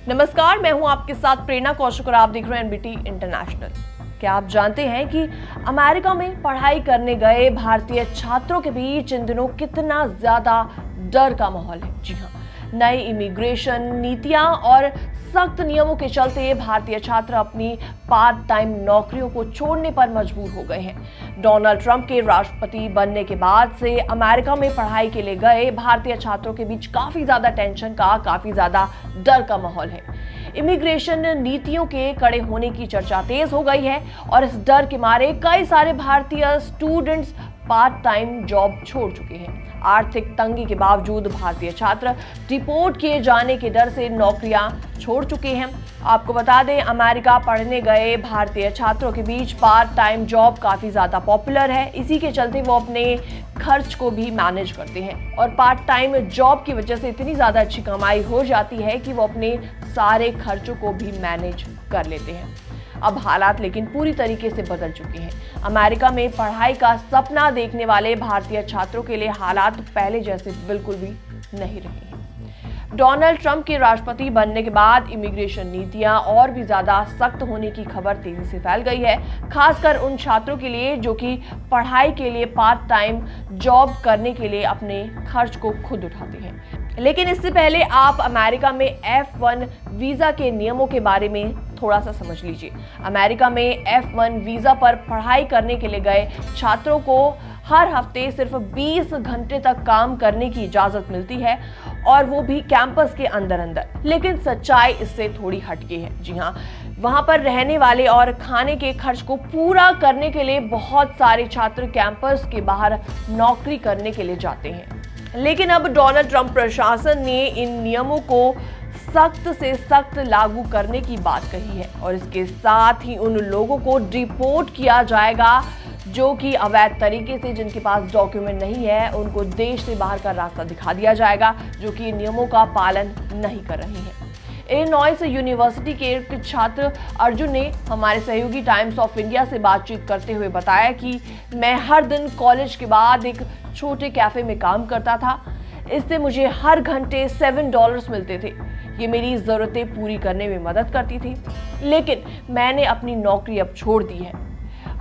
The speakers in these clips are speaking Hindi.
नमस्कार, मैं हूं आपके साथ प्रेरणा कौशिक और आप देख रहे हैं एनबीटी इंटरनेशनल। क्या आप जानते हैं कि अमेरिका में पढ़ाई करने गए भारतीय छात्रों के बीच इन दिनों कितना ज्यादा डर का माहौल है? जी हाँ, नई इमिग्रेशन नीतियां और सख्त नियमों के चलते भारतीय छात्र अपनी पार्ट टाइम नौकरियों को छोड़ने पर मजबूर हो गए हैं। डोनाल्ड ट्रंप के राष्ट्रपति बनने के बाद से अमेरिका में पढ़ाई के लिए गए भारतीय छात्रों के बीच काफी ज्यादा टेंशन का, काफी ज्यादा डर का माहौल है। इमिग्रेशन नीतियों के कड़े होने की चर्चा तेज हो गई है और इस डर के मारे कई सारे भारतीय स्टूडेंट्स पार्ट टाइम जॉब छोड़ चुके हैं। आर्थिक तंगी के बावजूद भारतीय छात्र डिपोर्ट किए जाने के डर से नौकरियां छोड़ चुके हैं। आपको बता दें, अमेरिका पढ़ने गए भारतीय छात्रों के बीच पार्ट टाइम जॉब काफी ज्यादा पॉपुलर है। इसी के चलते वो अपने खर्च को भी मैनेज करते हैं और पार्ट टाइम जॉब की वजह से इतनी ज्यादा अच्छी कमाई हो जाती है कि वो अपने सारे खर्चों को भी मैनेज कर लेते हैं। अब हालात लेकिन पूरी तरीके से बदल चुके हैं। अमेरिका में पढ़ाई का सपना देखने वाले भारतीय छात्रों के लिए हालात पहले जैसे बिल्कुल भी नहीं रहे हैं। डोनाल्ड ट्रंप के राष्ट्रपति बनने के बाद इमिग्रेशन नीतियां और भी ज्यादा सख्त होने की खबर तेजी से फैल गई है, खासकर उन छात्रों के लिए जो कि पढ़ाई के लिए पार्ट टाइम जॉब करने के लिए अपने खर्च को खुद उठाते हैं। लेकिन इससे पहले आप अमेरिका में F1 वीजा के नियमों के बारे में थोड़ा सा समझ लीजिए। अमेरिका में F1 वीजा पर पढ़ाई करने के लिए गए छात्रों को हर हफ्ते सिर्फ 20 घंटे तक काम करने की इजाजत मिलती है और वो भी कैंपस के अंदर। लेकिन सच्चाई इससे थोड़ी हटके है। जी हाँ, वहां पर रहने वाले और खाने के खर्च को पूरा करने के लिए बहुत सारे छात्र कैंपस के बाहर नौकरी करने के लिए जाते हैं। लेकिन अब डोनाल्ड ट्रंप प्रशासन ने इन नियमों को सख्त से सख्त लागू करने की बात कही है और इसके साथ ही उन लोगों को डिपोर्ट किया जाएगा जो कि अवैध तरीके से, जिनके पास डॉक्यूमेंट नहीं है, उनको देश से बाहर का रास्ता दिखा दिया जाएगा, जो कि नियमों का पालन नहीं कर रही हैं। इलिनॉइस यूनिवर्सिटी के एक छात्र अर्जुन ने हमारे सहयोगी टाइम्स ऑफ इंडिया से बातचीत करते हुए बताया कि मैं हर दिन कॉलेज के बाद एक छोटे कैफे में काम करता था। इससे मुझे हर घंटे $7 मिलते थे। ये मेरी ज़रूरतें पूरी करने में मदद करती थी, लेकिन मैंने अपनी नौकरी अब छोड़ दी है।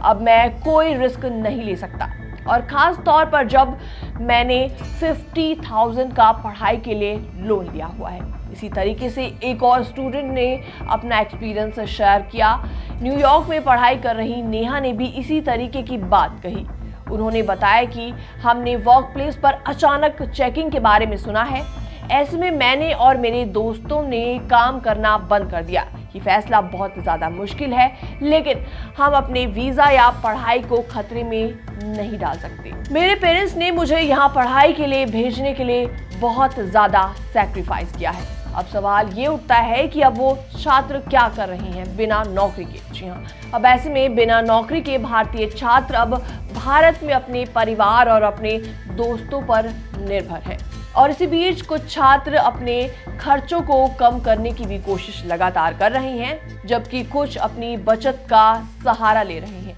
अब मैं कोई रिस्क नहीं ले सकता और ख़ास तौर पर जब मैंने 50,000 का पढ़ाई के लिए लोन लिया हुआ है। इसी तरीके से एक और स्टूडेंट ने अपना एक्सपीरियंस शेयर किया। न्यूयॉर्क में पढ़ाई कर रही नेहा ने भी इसी तरीके की बात कही। उन्होंने बताया कि हमने वर्क प्लेस पर अचानक चेकिंग के बारे में सुना है। ऐसे में मैंने और मेरे दोस्तों ने काम करना बंद कर दिया। ये फैसला बहुत ज़्यादा मुश्किल है, लेकिन हम अपने वीज़ा या पढ़ाई को खतरे में नहीं डाल सकते। मेरे पेरेंट्स ने मुझे यहाँ पढ़ाई के लिए भेजने के लिए बहुत ज़्यादा सैक्रिफाइस किया है। अब सवाल ये उठता है कि अब वो छात्र क्या कर रहे हैं बिना नौकरी के। जी हाँ, अब ऐसे में बिना नौकरी के भारतीय छात्र अब भारत में अपने परिवार और अपने दोस्तों पर निर्भर है और इसी बीच कुछ छात्र अपने खर्चों को कम करने की भी कोशिश लगातार कर रहे हैं, जबकि कुछ अपनी बचत का सहारा ले रहे हैं।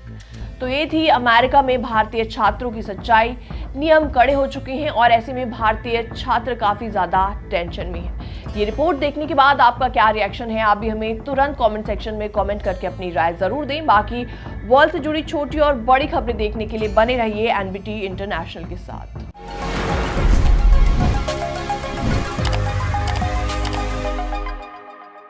तो ये थी अमेरिका में भारतीय छात्रों की सच्चाई। नियम कड़े हो चुके हैं और ऐसे में भारतीय छात्र काफी ज्यादा टेंशन में है। ये रिपोर्ट देखने के बाद आपका क्या रिएक्शन है? आप भी हमें तुरंत कमेंट सेक्शन में कमेंट करके अपनी राय जरूर दें। बाकी वर्ल्ड से जुड़ी छोटी और बड़ी खबरें देखने के लिए बने रहिए एनबीटी इंटरनेशनल के साथ।